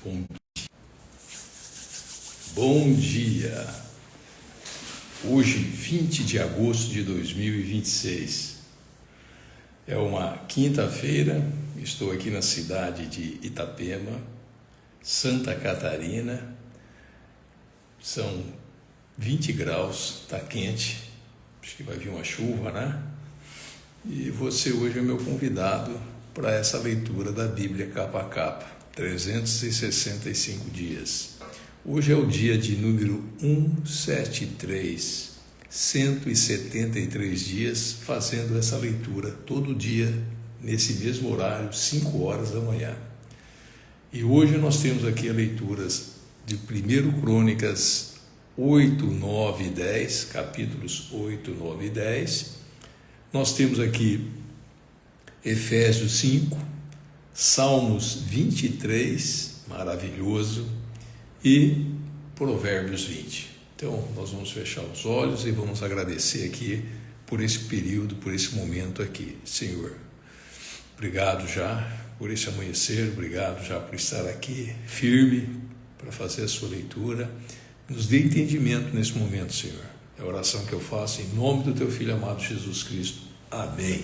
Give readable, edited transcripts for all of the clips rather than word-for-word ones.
Bom, bom dia! Hoje, 20 de agosto de 2026, é uma quinta-feira, estou aqui na cidade de Itapema, Santa Catarina, são 20 graus, está quente, acho que vai vir uma chuva, né? E você hoje é meu convidado para essa leitura da Bíblia capa a capa, 365 dias. Hoje é o dia de número 173, 173 dias fazendo essa leitura todo dia, nesse mesmo horário, 5 horas da manhã. E hoje nós temos aqui a leituras de 1 Crônicas 8, 9 e 10, capítulos 8, 9 e 10. Nós temos aqui Efésios 5, Salmos 23, maravilhoso, e Provérbios 20. Então, nós vamos fechar os olhos e vamos agradecer aqui por esse período, por esse momento aqui. Senhor, obrigado já por esse amanhecer, obrigado já por estar aqui firme para fazer a sua leitura. Nos dê entendimento nesse momento, Senhor. É a oração que eu faço em nome do Teu Filho amado Jesus Cristo. Amém.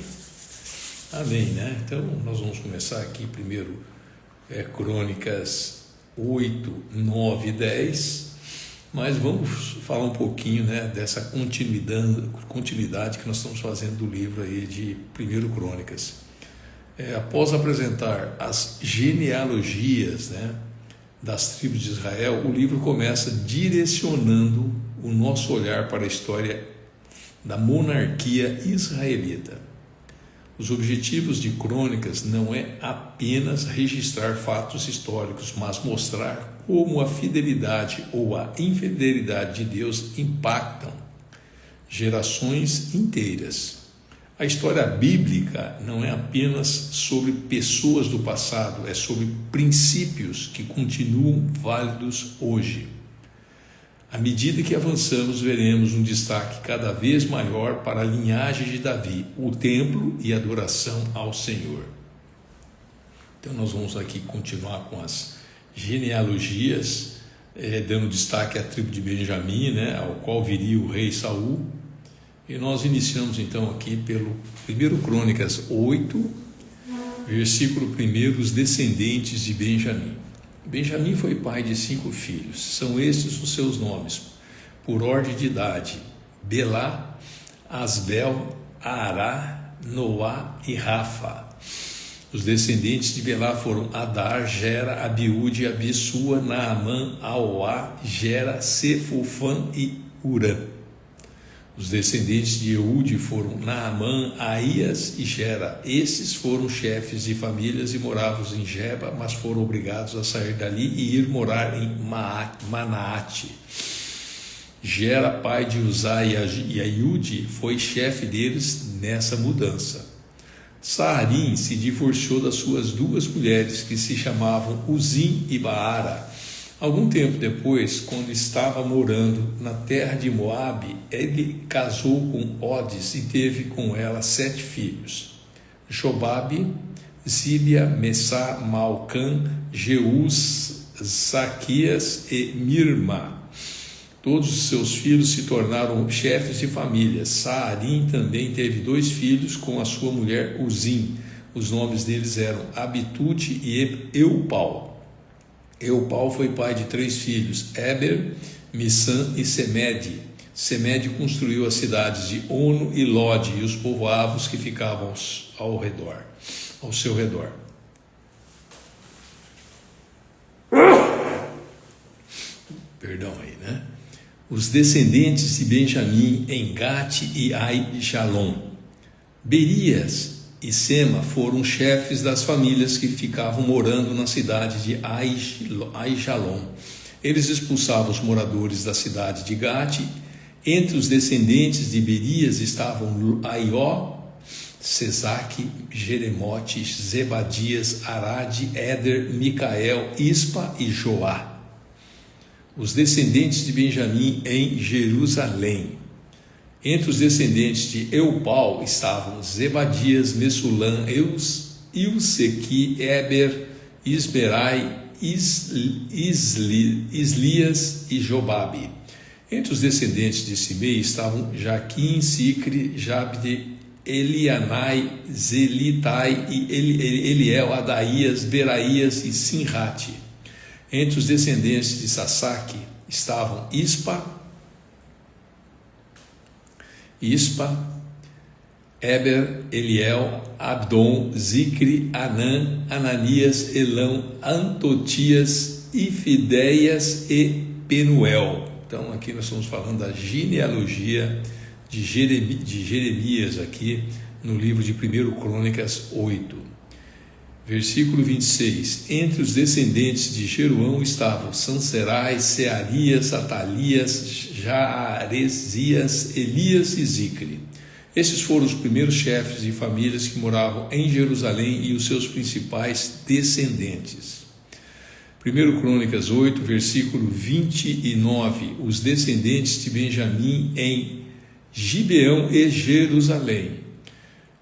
Amém, né? Então, nós vamos começar aqui primeiro Crônicas 8, 9 e 10, mas vamos falar um pouquinho, né, dessa continuidade que nós estamos fazendo do livro aí de 1 Crônicas. Após apresentar as genealogias, né, das tribos de Israel, o livro começa direcionando o nosso olhar para a história da monarquia israelita. Os objetivos de Crônicas não é apenas registrar fatos históricos, mas mostrar como a fidelidade ou a infidelidade de Deus impactam gerações inteiras. A história bíblica não é apenas sobre pessoas do passado, é sobre princípios que continuam válidos hoje. À medida que avançamos, veremos um destaque cada vez maior para a linhagem de Davi, o templo e a adoração ao Senhor. Então nós vamos aqui continuar com as genealogias, dando destaque à tribo de Benjamim, né, ao qual viria o rei Saul. E nós iniciamos então aqui pelo 1 Crônicas 8, versículo 1, os descendentes de Benjamim. Benjamim foi pai de 5 filhos, são estes os seus nomes, por ordem de idade: Belá, Asbel, Ará, Noá e Rafa. Os descendentes de Belá foram Adar, Gera, Abiúde, Abissua, Naamã, Aoá, Gera, Sefufã e Urã. Os descendentes de Eude foram Naamã, Aías e Gera. Esses foram chefes de famílias e moravam em Geba, mas foram obrigados a sair dali e ir morar em Manaate. Gera, pai de Uzá e Aiude, foi chefe deles nessa mudança. Saarim se divorciou das suas 2 mulheres, que se chamavam Uzim e Baara. Algum tempo depois, quando estava morando na terra de Moabe, ele casou com Odes e teve com ela 7 filhos: Jobabe, Zíbia, Messá, Malcã, Jeús, Zaquias e Mirma. Todos os seus filhos se tornaram chefes de família. Saarim também teve 2 filhos com a sua mulher Uzim. Os nomes deles eram Abitude e Eupal. Eupal foi pai de 3 filhos, Éber, Missã e Semede. Semede construiu as cidades de Ono e Lode e os povoados que ficavam ao seu redor. Perdão aí, né? Os descendentes de Benjamim em Gate e Ai-Jalon. Berias e Sema foram chefes das famílias que ficavam morando na cidade de Ai-Jalon. Eles expulsavam os moradores da cidade de Gate. Entre os descendentes de Berias estavam Aió, Sesaque, Jeremote, Zebadias, Arade, Éder, Micael, Ispa e Joá. Os descendentes de Benjamim em Jerusalém. Entre os descendentes de Eupal estavam Zebadias, Messulã, Ilsequi, Éber Isberai, Islias e Jobabe. Entre os descendentes de Simei estavam Jaquim, Sicre, Jabde, Elianai, Zelitai e Eliel, Adaías, Beraías e Sinrate. Entre os descendentes de Sassaque estavam Ispa, Eber, Eliel, Abdon, Zicre, Anã, Ananias, Elão, Antotias, Ifideias e Penuel. Então aqui nós estamos falando da genealogia de Jeremias aqui no livro de 1 Crônicas 8. Versículo 26. Entre os descendentes de Jeroão estavam Sanserai, Searias, Atalias, Jaaresias, Elias e Zicre. Esses foram os primeiros chefes de famílias que moravam em Jerusalém e os seus principais descendentes. 1 Crônicas 8, versículo 29. Os descendentes de Benjamim em Gibeão e Jerusalém.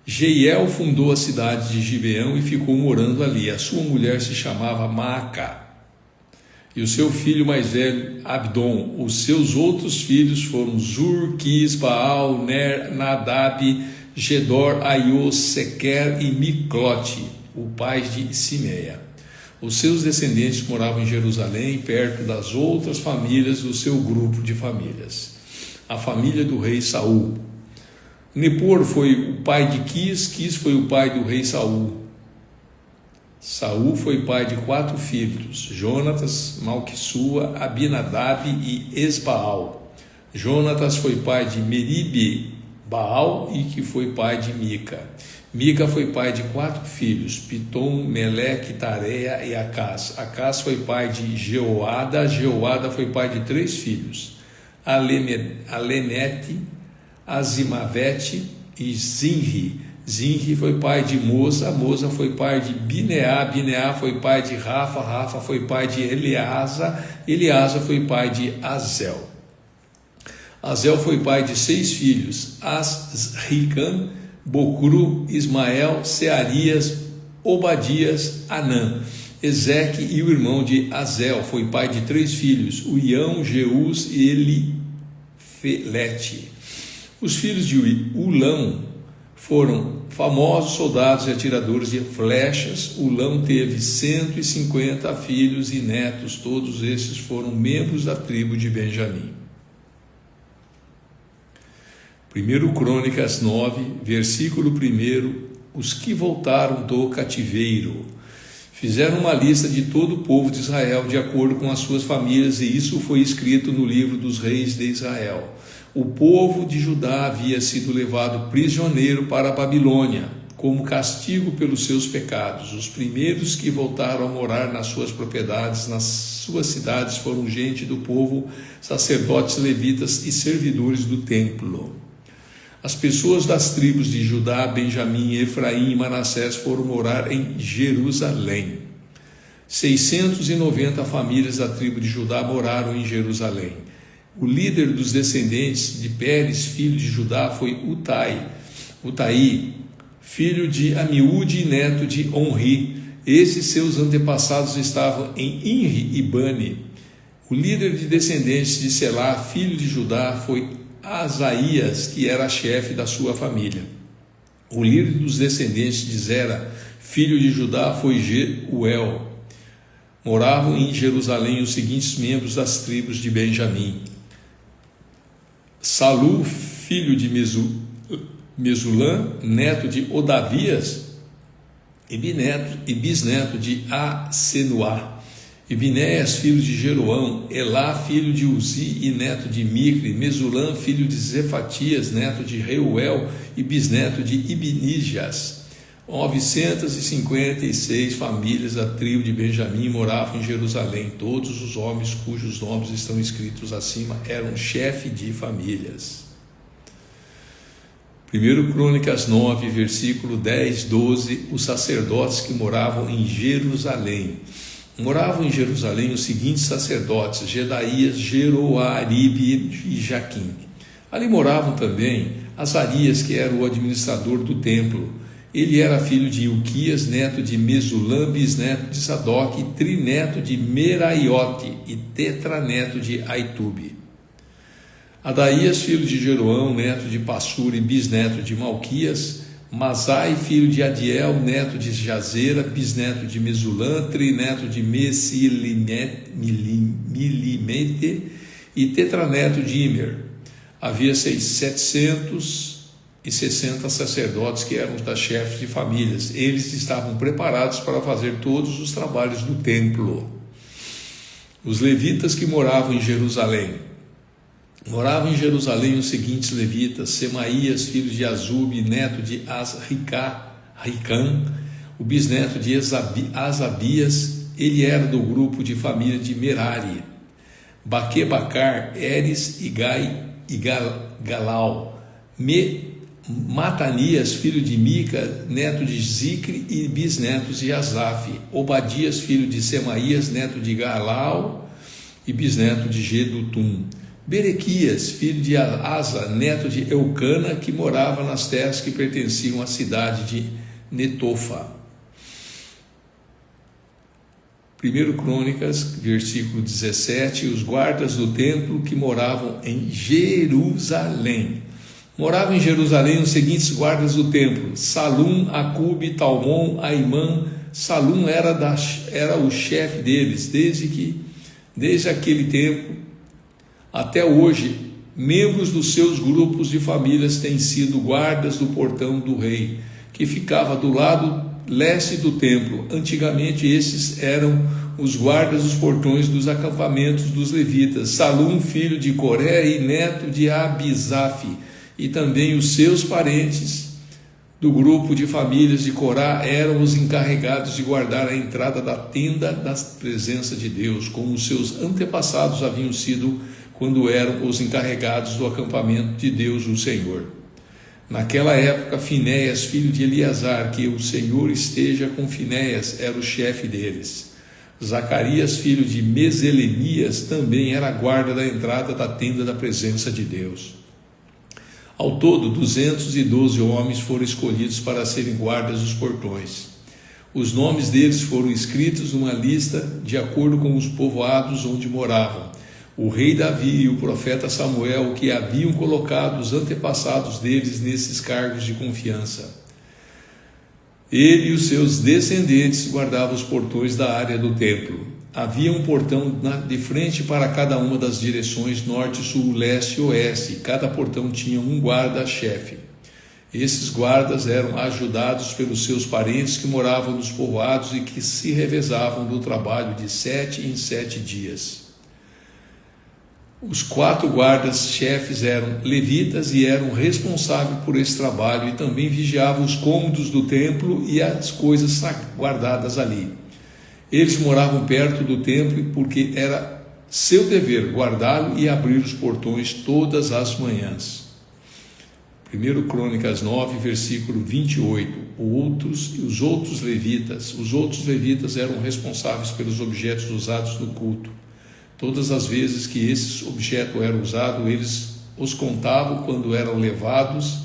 Jeiel fundou a cidade de Gibeão e ficou morando ali. A sua mulher se chamava Maaca. E o seu filho mais velho, Abdon. Os seus outros filhos foram Zur, Quis, Baal, Ner, Nadab, Gedor, Aiô, Sequer e Miclote, o pai de Simeia. Os seus descendentes moravam em Jerusalém, perto das outras famílias do seu grupo de famílias. A família do rei Saul. Nepor foi o pai de Quis, Quis foi o pai do rei Saul. Saul foi pai de 4 filhos, Jonatas, Malquissua, Abinadab e Esbaal. Jonatas foi pai de Meribe, Baal e que foi pai de Mica. Mica foi pai de 4 filhos, Pitom, Meleque, Tarea e Acás. Acás foi pai de Jeoada, Jeoada foi pai de 3 filhos, Alemete, Azimavete e Zinri. Zinri foi pai de Moza, Moza foi pai de Bineá, Bineá foi pai de Rafa, Rafa foi pai de Eleasa, Eleasa foi pai de Azel. Azel foi pai de 6 filhos, Asricam, Bocru, Ismael, Searias, Obadias, Anã. Ezeque e o irmão de Azel foi pai de 3 filhos, Uião, Jeus e Elifelete. Os filhos de Ulão foram famosos soldados e atiradores de flechas. Ulão teve 150 filhos e netos, todos esses foram membros da tribo de Benjamim. 1 Crônicas 9, versículo 1, os que voltaram do cativeiro. Fizeram uma lista de todo o povo de Israel de acordo com as suas famílias, e isso foi escrito no livro dos reis de Israel. O povo de Judá havia sido levado prisioneiro para a Babilônia, como castigo pelos seus pecados. Os primeiros que voltaram a morar nas suas propriedades, nas suas cidades, foram gente do povo, sacerdotes, levitas e servidores do templo. As pessoas das tribos de Judá, Benjamim, Efraim e Manassés foram morar em Jerusalém. 690 famílias da tribo de Judá moraram em Jerusalém. O líder dos descendentes de Pérez, filho de Judá, foi Utaí, filho de Amiúde e neto de Onri. Esses seus antepassados estavam em Inri e Bani. O líder de descendentes de Selá, filho de Judá, foi Asaías, que era chefe da sua família. O líder dos descendentes de Zera, filho de Judá, foi Jeuel. Moravam em Jerusalém os seguintes membros das tribos de Benjamim: Salu, filho de Mesulã, neto de Odavias, e bisneto de Asenuá. E Binéias, filho de Jeroão, Elá, filho de Uzi e neto de Micre, Mesulã, filho de Zefatias, neto de Reuel e bisneto de Ibnijas. 956 famílias da tribo de Benjamim moravam em Jerusalém. Todos os homens cujos nomes estão escritos acima eram chefe de famílias. 1 Crônicas 9, versículo 10, 12, os sacerdotes que moravam em Jerusalém. Moravam em Jerusalém os seguintes sacerdotes: Jedaías, Jeroaribe e Jaquim. Ali moravam também Azarias, que era o administrador do templo, Ele era filho de Ilquias, neto de Mesulam, bisneto de Sadoc, trineto de Meraiote e tetraneto de Aitube. Adaías, filho de Jeroão, neto de Passur e bisneto de Malquias. Masai, filho de Adiel, neto de Jazera, bisneto de Mesulam, trineto de Mesilimete e tetraneto de Imer. Havia 760 sacerdotes que eram das chefes de famílias. Eles estavam preparados para fazer todos os trabalhos do templo. Os levitas que moravam em Jerusalém. Moravam em Jerusalém os seguintes levitas: Semaías, filho de Azube, neto de Ricam, o bisneto de Asabias, ele era do grupo de família de Merari. Baquebacar, Eres e Galau. Matanias, filho de Mica, neto de Zicre e bisnetos de Asaf. Obadias, filho de Semaías, neto de Galau e bisneto de Gedutum. Berequias, filho de Asa, neto de Eucana, que morava nas terras que pertenciam à cidade de Netofa. 1 Crônicas, versículo 17, os guardas do templo que moravam em Jerusalém. Moravam em Jerusalém os seguintes guardas do templo: Salum, Acube, Talmon, Aimã. Salum era o chefe deles, desde aquele tempo até hoje, membros dos seus grupos de famílias têm sido guardas do portão do rei, que ficava do lado leste do templo. Antigamente, esses eram os guardas dos portões dos acampamentos dos levitas: Salum, filho de Coré e neto de Abisaf, e também os seus parentes do grupo de famílias de Corá eram os encarregados de guardar a entrada da tenda da presença de Deus, como os seus antepassados haviam sido quando eram os encarregados do acampamento de Deus, o Senhor. Naquela época, Finéias, filho de Eleazar, que o Senhor esteja com Finéias, era o chefe deles. Zacarias, filho de Meselemias, também era a guarda da entrada da tenda da presença de Deus. Ao todo, 212 homens foram escolhidos para serem guardas dos portões. Os nomes deles foram escritos numa lista de acordo com os povoados onde moravam. O rei Davi e o profeta Samuel, que haviam colocado os antepassados deles nesses cargos de confiança. Ele e os seus descendentes guardavam os portões da área do templo. Havia um portão de frente para cada uma das direções norte, sul, leste e oeste. Cada portão tinha um guarda-chefe. Esses guardas eram ajudados pelos seus parentes que moravam nos povoados e que se revezavam do trabalho de 7 em 7 dias. Os 4 guardas-chefes eram levitas e eram responsáveis por esse trabalho e também vigiavam os cômodos do templo e as coisas guardadas ali. Eles moravam perto do templo porque era seu dever guardá-lo e abrir os portões todas as manhãs. 1 Crônicas 9, versículo 28. Os outros levitas eram responsáveis pelos objetos usados no culto. Todas as vezes que esses objetos eram usados, eles os contavam quando eram levados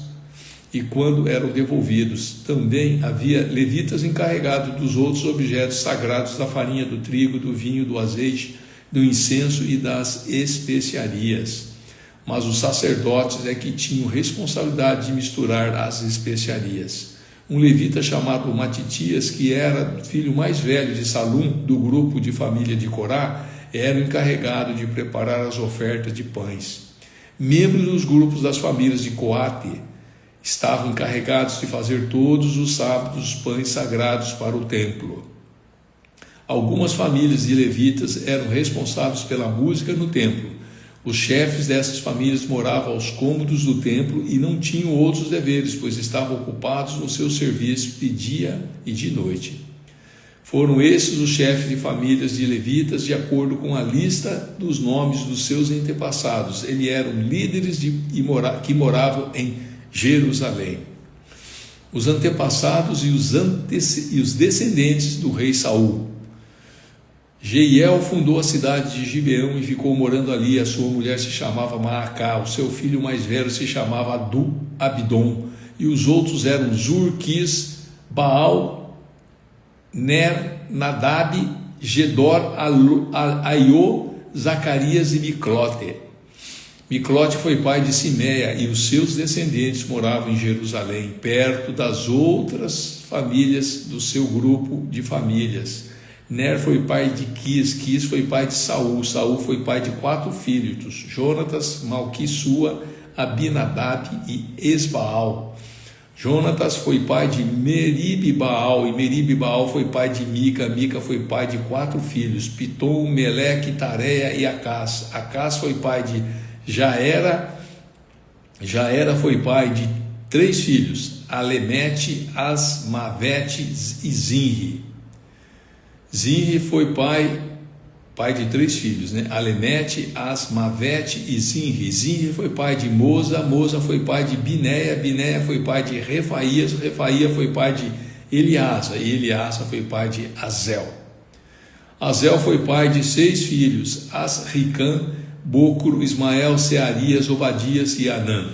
e quando eram devolvidos. Também havia levitas encarregados dos outros objetos sagrados, da farinha, do trigo, do vinho, do azeite, do incenso e das especiarias. Mas os sacerdotes é que tinham responsabilidade de misturar as especiarias. Um levita chamado Matitias, que era filho mais velho de Salum, do grupo de família de Corá, era o encarregado de preparar as ofertas de pães. Membros dos grupos das famílias de Coate estavam encarregados de fazer todos os sábados os pães sagrados para o templo. Algumas famílias de levitas eram responsáveis pela música no templo. Os chefes dessas famílias moravam aos cômodos do templo e não tinham outros deveres, pois estavam ocupados no seu serviço de dia e de noite. Foram esses os chefes de famílias de levitas, de acordo com a lista dos nomes dos seus antepassados. Eles eram líderes que moravam em Jerusalém. Os antepassados e os descendentes do rei Saul. Jeiel fundou a cidade de Gibeão e ficou morando ali. A sua mulher se chamava Maacá, o seu filho mais velho se chamava Abdom, e os outros eram Zur, Quis, Baal, Ner, Nadab, Gedor, Aiô, Zacarias e Miclote. Miclote foi pai de Simeia, e os seus descendentes moravam em Jerusalém, perto das outras famílias do seu grupo de famílias. Ner foi pai de Quis, Quis foi pai de Saul, Saul foi pai de 4 filhos, Jonatas, Malquissua, Abinadab e Esbaal. Jonatas foi pai de Meribe-Baal, e Meribe-Baal foi pai de Mica, Mica foi pai de 4 filhos, Pitom, Meleque, Tareia e Acás. Acás foi pai de Jaera foi pai de 3 filhos, Alemete, Asmavete e Zinri. Zinri foi pai de 3 filhos, né? Alemete, Asmavete e Zinri. Zinri foi pai de Moza, Moza foi pai de Binéia, Binéia foi pai de Refaías, Refaía foi pai de Eliasa, e Eliasa foi pai de Azel. Azel foi pai de 6 filhos, Asricã, Bocro, Ismael, Searias, Obadias e Anã.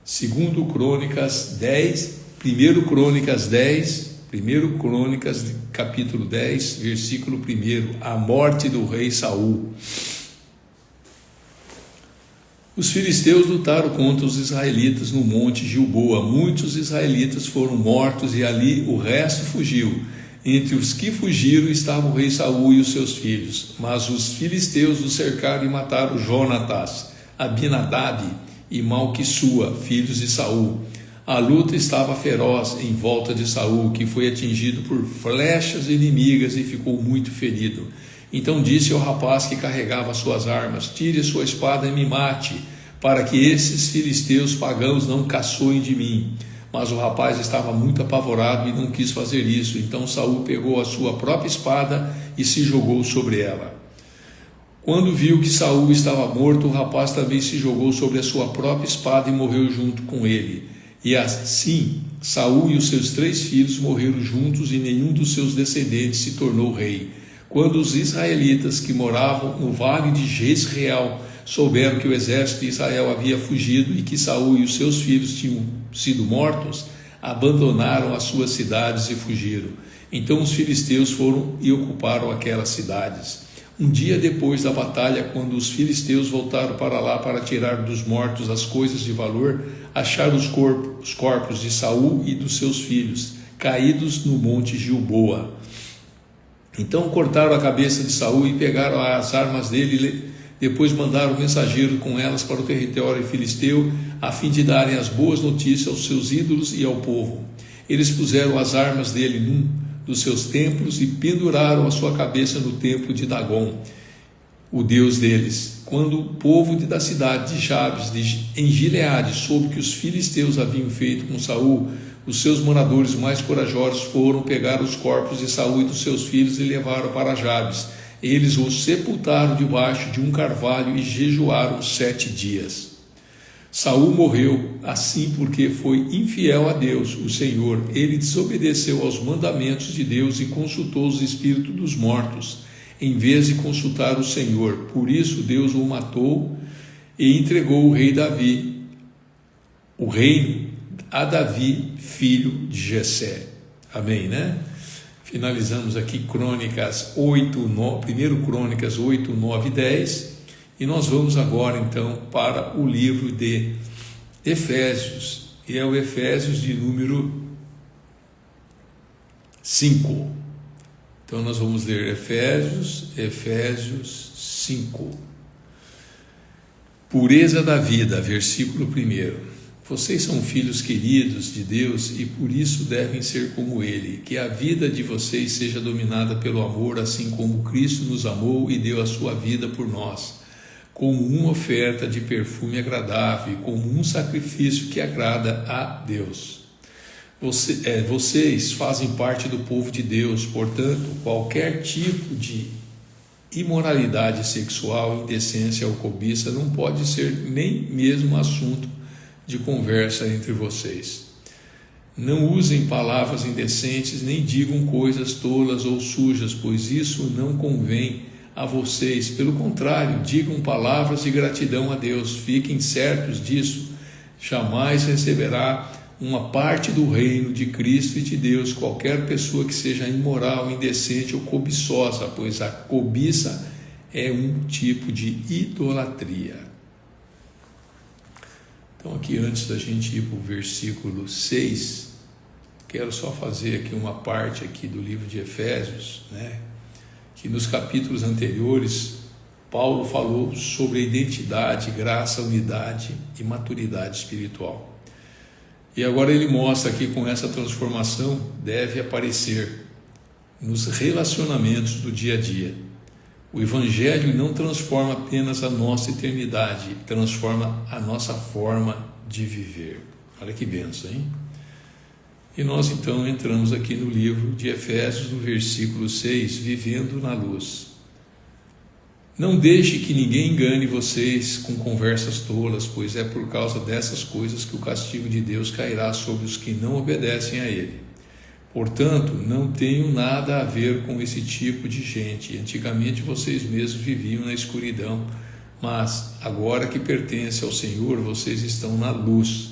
2 Crônicas 10, 1 Crônicas 10, 1 Crônicas capítulo 10, versículo 1, a morte do rei Saul. Os filisteus lutaram contra os israelitas no monte Gilboa. Muitos israelitas foram mortos e ali o resto fugiu. Entre os que fugiram estava o rei Saul e os seus filhos. Mas os filisteus o cercaram e mataram Jonatas, Abinadab e Malquissua, filhos de Saul. A luta estava feroz em volta de Saul, que foi atingido por flechas inimigas e ficou muito ferido. Então disse ao rapaz que carregava suas armas: tire sua espada e me mate, para que esses filisteus pagãos não caçoem de mim. Mas o rapaz estava muito apavorado e não quis fazer isso. Então Saul pegou a sua própria espada e se jogou sobre ela. Quando viu que Saul estava morto, o rapaz também se jogou sobre a sua própria espada e morreu junto com ele. E assim Saul e os seus 3 filhos morreram juntos, e nenhum dos seus descendentes se tornou rei. Quando os israelitas que moravam no vale de Jezreel souberam que o exército de Israel havia fugido e que Saul e os seus filhos tinham sido mortos, abandonaram as suas cidades e fugiram. Então os filisteus foram e ocuparam aquelas cidades. Um dia depois da batalha, quando os filisteus voltaram para lá para tirar dos mortos as coisas de valor, acharam os corpos de Saul e dos seus filhos, caídos no monte Gilboa. Então cortaram a cabeça de Saul e pegaram as armas dele. Depois mandaram mensageiro com elas para o território filisteu, a fim de darem as boas notícias aos seus ídolos e ao povo. Eles puseram as armas dele num dos seus templos e penduraram a sua cabeça no templo de Dagon, o deus deles. Quando o povo da cidade de Jabes, em Gileade, soube que os filisteus haviam feito com Saul, os seus moradores mais corajosos foram pegar os corpos de Saul e dos seus filhos e levaram para Jabes. Eles os sepultaram debaixo de um carvalho e jejuaram 7 dias. Saul morreu assim porque foi infiel a Deus, o Senhor. Ele desobedeceu aos mandamentos de Deus e consultou os espíritos dos mortos, em vez de consultar o Senhor. Por isso Deus o matou e entregou o reino a Davi, filho de Jessé. Amém, né? Finalizamos aqui Crônicas 8, 1 Crônicas 8, 9 e 10, e nós vamos agora então para o livro de Efésios, e é o Efésios de número 5. Então nós vamos ler Efésios 5. Pureza da vida, versículo 1. Vocês são filhos queridos de Deus e por isso devem ser como Ele. Que a vida de vocês seja dominada pelo amor, assim como Cristo nos amou e deu a sua vida por nós, como uma oferta de perfume agradável, como um sacrifício que agrada a Deus. Vocês fazem parte do povo de Deus, portanto, qualquer tipo de imoralidade sexual, indecência ou cobiça não pode ser nem mesmo assunto de conversa entre vocês. Não usem palavras indecentes, nem digam coisas tolas ou sujas, pois isso não convém a vocês. Pelo contrário, digam palavras de gratidão a Deus. Fiquem certos disso. Jamais receberá uma parte do reino de Cristo e de Deus qualquer pessoa que seja imoral, indecente ou cobiçosa, pois a cobiça é um tipo de idolatria. Então aqui, antes da gente ir para o versículo 6, quero só fazer aqui uma parte aqui do livro de Efésios, que nos capítulos anteriores Paulo falou sobre a identidade, graça, unidade e maturidade espiritual. E agora ele mostra que com essa transformação deve aparecer nos relacionamentos do dia a dia. O Evangelho não transforma apenas a nossa eternidade, transforma a nossa forma de viver. Olha que bênção, hein? E nós então entramos aqui no livro de Efésios, no versículo 6, vivendo na luz. Não deixe que ninguém engane vocês com conversas tolas, pois é por causa dessas coisas que o castigo de Deus cairá sobre os que não obedecem a Ele. Portanto, não tenho nada a ver com esse tipo de gente. Antigamente vocês mesmos viviam na escuridão, mas agora que pertence ao Senhor, vocês estão na luz.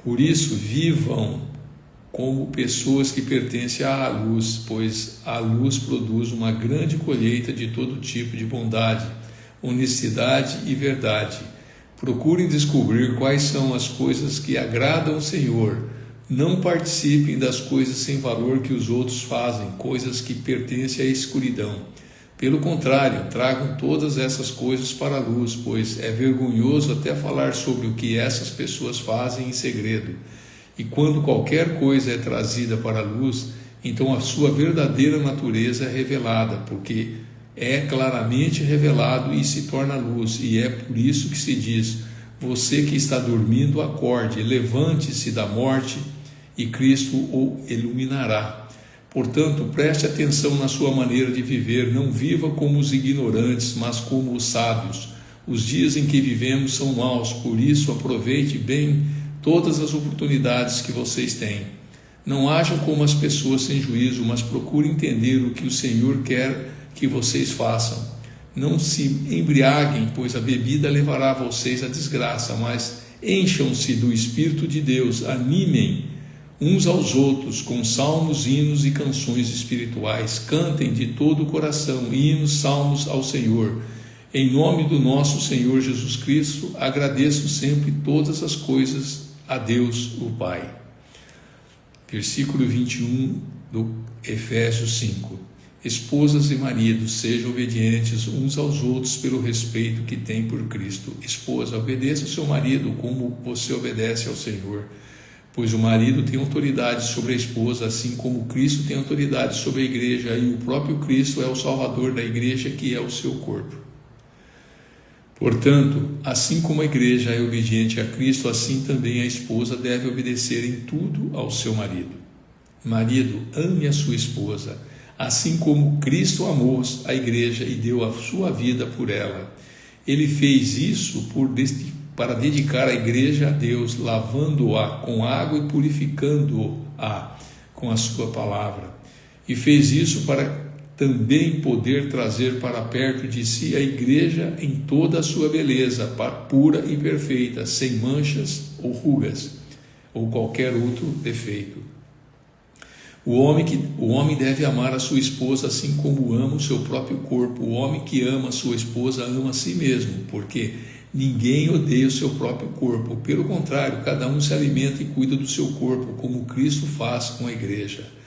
Por isso, vivam como pessoas que pertencem à luz, pois a luz produz uma grande colheita de todo tipo de bondade, honestidade e verdade. Procurem descobrir quais são as coisas que agradam ao Senhor. Não participem das coisas sem valor que os outros fazem, coisas que pertencem à escuridão. Pelo contrário, tragam todas essas coisas para a luz, pois é vergonhoso até falar sobre o que essas pessoas fazem em segredo. E quando qualquer coisa é trazida para a luz, então a sua verdadeira natureza é revelada, porque é claramente revelado e se torna luz. E é por isso que se diz: você que está dormindo, acorde, levante-se da morte e Cristo o iluminará. Portanto, preste atenção na sua maneira de viver, não viva como os ignorantes, mas como os sábios. Os dias em que vivemos são maus, por isso aproveite bem todas as oportunidades que vocês têm. Não hajam como as pessoas sem juízo, mas procurem entender o que o Senhor quer que vocês façam. Não se embriaguem, pois a bebida levará vocês à desgraça, mas encham-se do Espírito de Deus, animem uns aos outros com salmos, hinos e canções espirituais, cantem de todo o coração hinos, salmos ao Senhor. Em nome do nosso Senhor Jesus Cristo, agradeço sempre todas as coisas a Deus, o Pai. Versículo 21 do Efésios 5. Esposas e maridos, sejam obedientes uns aos outros pelo respeito que têm por Cristo. Esposa, obedeça ao seu marido como você obedece ao Senhor, pois o marido tem autoridade sobre a esposa, assim como Cristo tem autoridade sobre a igreja, e o próprio Cristo é o Salvador da igreja, que é o seu corpo. Portanto, assim como a igreja é obediente a Cristo, assim também a esposa deve obedecer em tudo ao seu marido. Marido, ame a sua esposa, assim como Cristo amou a igreja e deu a sua vida por ela. Ele fez isso para dedicar a igreja a Deus, lavando-a com água e purificando-a com a sua palavra. E fez isso para também poder trazer para perto de si a igreja em toda a sua beleza, pura e perfeita, sem manchas ou rugas, ou qualquer outro defeito. O homem deve amar a sua esposa assim como ama o seu próprio corpo. O homem que ama a sua esposa ama a si mesmo, porque ninguém odeia o seu próprio corpo. Pelo contrário, cada um se alimenta e cuida do seu corpo, como Cristo faz com a igreja.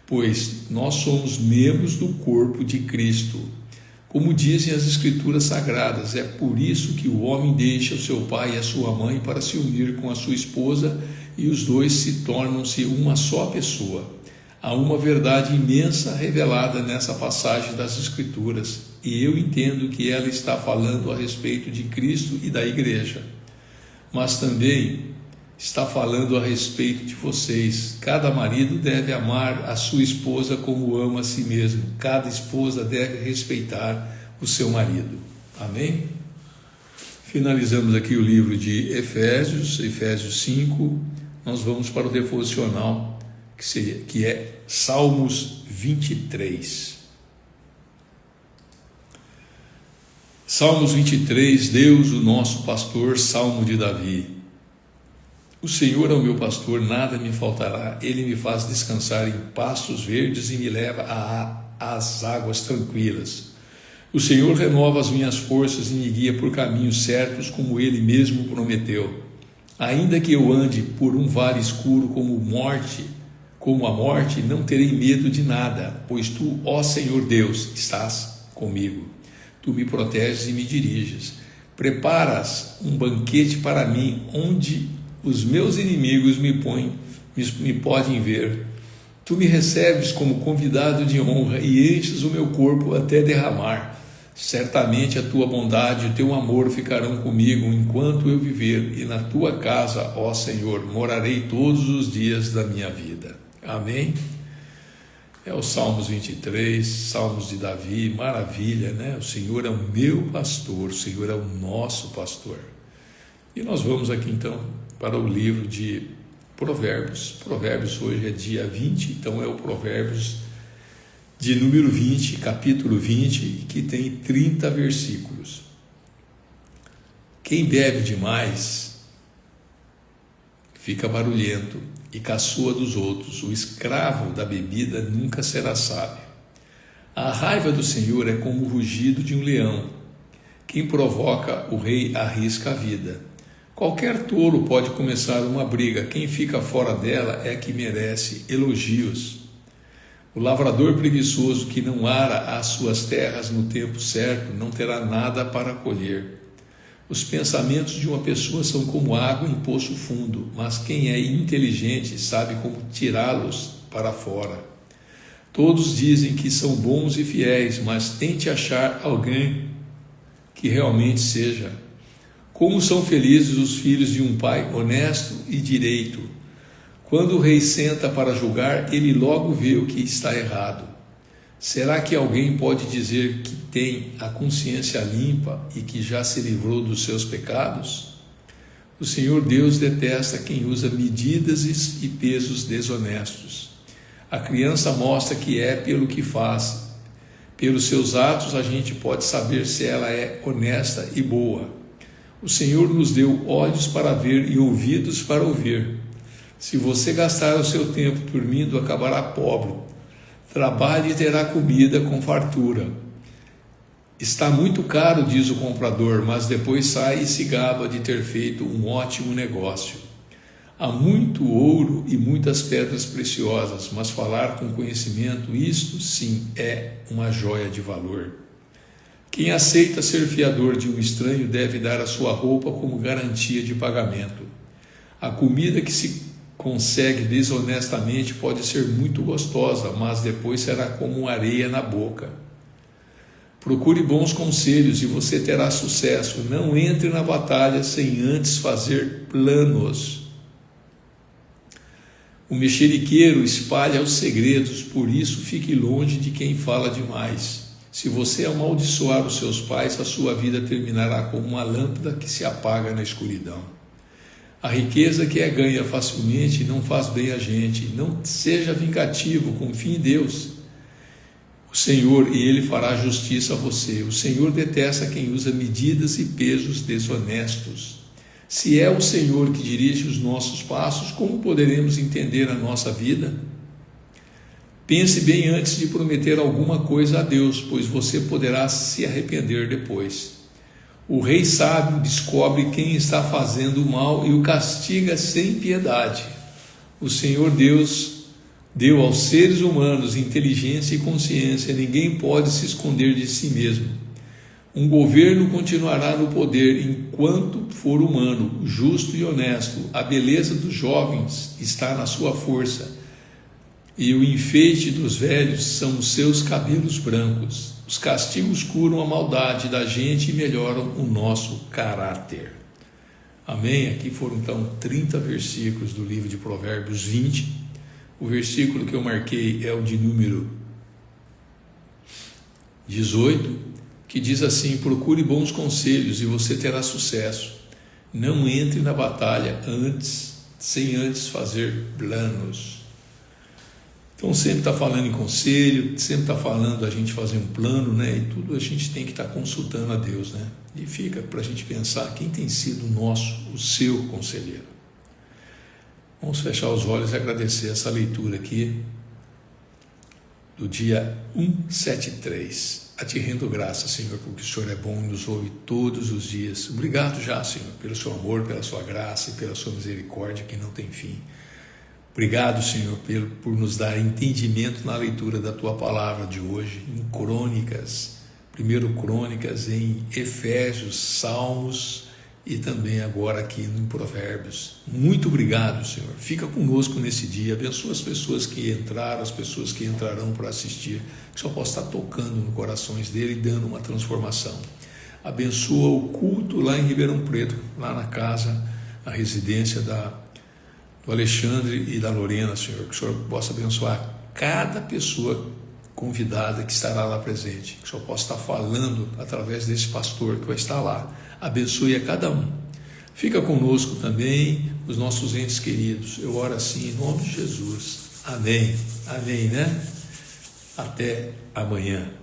Pois nós somos membros do corpo de Cristo. Como dizem as Escrituras Sagradas, é por isso que o homem deixa o seu pai e a sua mãe para se unir com a sua esposa, e os dois se tornam-se uma só pessoa. Há uma verdade imensa revelada nessa passagem das Escrituras, e eu entendo que ela está falando a respeito de Cristo e da igreja, mas também está falando a respeito de vocês. Cada marido deve amar a sua esposa como ama a si mesmo. Cada esposa deve respeitar o seu marido. Amém? Finalizamos aqui o livro de Efésios 5. Nós vamos para o devocional, que é Salmos 23. Salmos 23, Deus, o nosso pastor, Salmo de Davi. O Senhor é o meu pastor, nada me faltará. Ele me faz descansar em pastos verdes e me leva às águas tranquilas. O Senhor renova as minhas forças e me guia por caminhos certos, como Ele mesmo prometeu. Ainda que eu ande por um vale escuro como a morte, não terei medo de nada, pois Tu, ó Senhor Deus, estás comigo. Tu me proteges e me diriges. Preparas um banquete para mim, onde os meus inimigos me podem ver. Tu me recebes como convidado de honra e enches o meu corpo até derramar. Certamente a tua bondade e o teu amor ficarão comigo enquanto eu viver, e na tua casa, ó Senhor, morarei todos os dias da minha vida. Amém? É o Salmos 23, Salmos de Davi, maravilha, né? O Senhor é o meu pastor, o Senhor é o nosso pastor. E nós vamos aqui então para o livro de Provérbios. Provérbios hoje é dia 20, então é o Provérbios de número 20, capítulo 20, que tem 30 versículos. Quem bebe demais fica barulhento e caçoa dos outros. O escravo da bebida nunca será sábio. A raiva do Senhor é como o rugido de um leão. Quem provoca o rei arrisca a vida. Qualquer tolo pode começar uma briga. Quem fica fora dela é que merece elogios. O lavrador preguiçoso que não ara as suas terras no tempo certo não terá nada para colher. Os pensamentos de uma pessoa são como água em poço fundo, mas quem é inteligente sabe como tirá-los para fora. Todos dizem que são bons e fiéis, mas tente achar alguém que realmente seja. Como são felizes os filhos de um pai honesto e direito. Quando o rei senta para julgar, ele logo vê o que está errado. Será que alguém pode dizer que tem a consciência limpa e que já se livrou dos seus pecados? O Senhor Deus detesta quem usa medidas e pesos desonestos. A criança mostra que é pelo que faz. Pelos seus atos a gente pode saber se ela é honesta e boa. O Senhor nos deu olhos para ver e ouvidos para ouvir. Se você gastar o seu tempo dormindo, acabará pobre. Trabalhe e terá comida com fartura. Está muito caro, diz o comprador, mas depois sai e se gaba de ter feito um ótimo negócio. Há muito ouro e muitas pedras preciosas, mas falar com conhecimento, isto sim é uma joia de valor. Quem aceita ser fiador de um estranho deve dar a sua roupa como garantia de pagamento. A comida que se consegue desonestamente pode ser muito gostosa, mas depois será como areia na boca. Procure bons conselhos e você terá sucesso. Não entre na batalha sem antes fazer planos. O mexeriqueiro espalha os segredos, por isso fique longe de quem fala demais. Se você amaldiçoar os seus pais, a sua vida terminará como uma lâmpada que se apaga na escuridão. A riqueza que é ganha facilmente não faz bem a gente. Não seja vingativo, confie em Deus. O Senhor, e Ele fará justiça a você. O Senhor detesta quem usa medidas e pesos desonestos. Se é o Senhor que dirige os nossos passos, como poderemos entender a nossa vida? Pense bem antes de prometer alguma coisa a Deus, pois você poderá se arrepender depois. O rei sábio descobre quem está fazendo o mal e o castiga sem piedade. O Senhor Deus deu aos seres humanos inteligência e consciência, ninguém pode se esconder de si mesmo. Um governo continuará no poder enquanto for humano, justo e honesto. A beleza dos jovens está na sua força, e o enfeite dos velhos são os seus cabelos brancos. Os castigos curam a maldade da gente e melhoram o nosso caráter. Amém? Aqui foram então 30 versículos do livro de Provérbios 20. O versículo que eu marquei é o de número 18, que diz assim: procure bons conselhos e você terá sucesso. Não entre na batalha sem antes fazer planos. Então sempre está falando em conselho, sempre está falando a gente fazer um plano, né? E tudo a gente tem que estar consultando a Deus, né? E fica para a gente pensar quem tem sido o seu conselheiro. Vamos fechar os olhos e agradecer essa leitura aqui do dia 173. A ti rendo graça, Senhor, porque o Senhor é bom e nos ouve todos os dias. Obrigado já, Senhor, pelo seu amor, pela sua graça e pela sua misericórdia que não tem fim. Obrigado, Senhor, por nos dar entendimento na leitura da tua palavra de hoje, em Crônicas, primeiro Crônicas, em Efésios, Salmos e também agora aqui em Provérbios. Muito obrigado, Senhor. Fica conosco nesse dia, abençoa as pessoas que entraram, as pessoas que entrarão para assistir, que só possa estar tocando no corações dele e dando uma transformação. Abençoa o culto lá em Ribeirão Preto, lá na casa, a residência do Alexandre e da Lorena, Senhor, que o Senhor possa abençoar cada pessoa convidada que estará lá presente, que o Senhor possa estar falando através desse pastor que vai estar lá. Abençoe a cada um. Fica conosco também os nossos entes queridos. Eu oro assim em nome de Jesus. Amém. Amém, né? Até amanhã.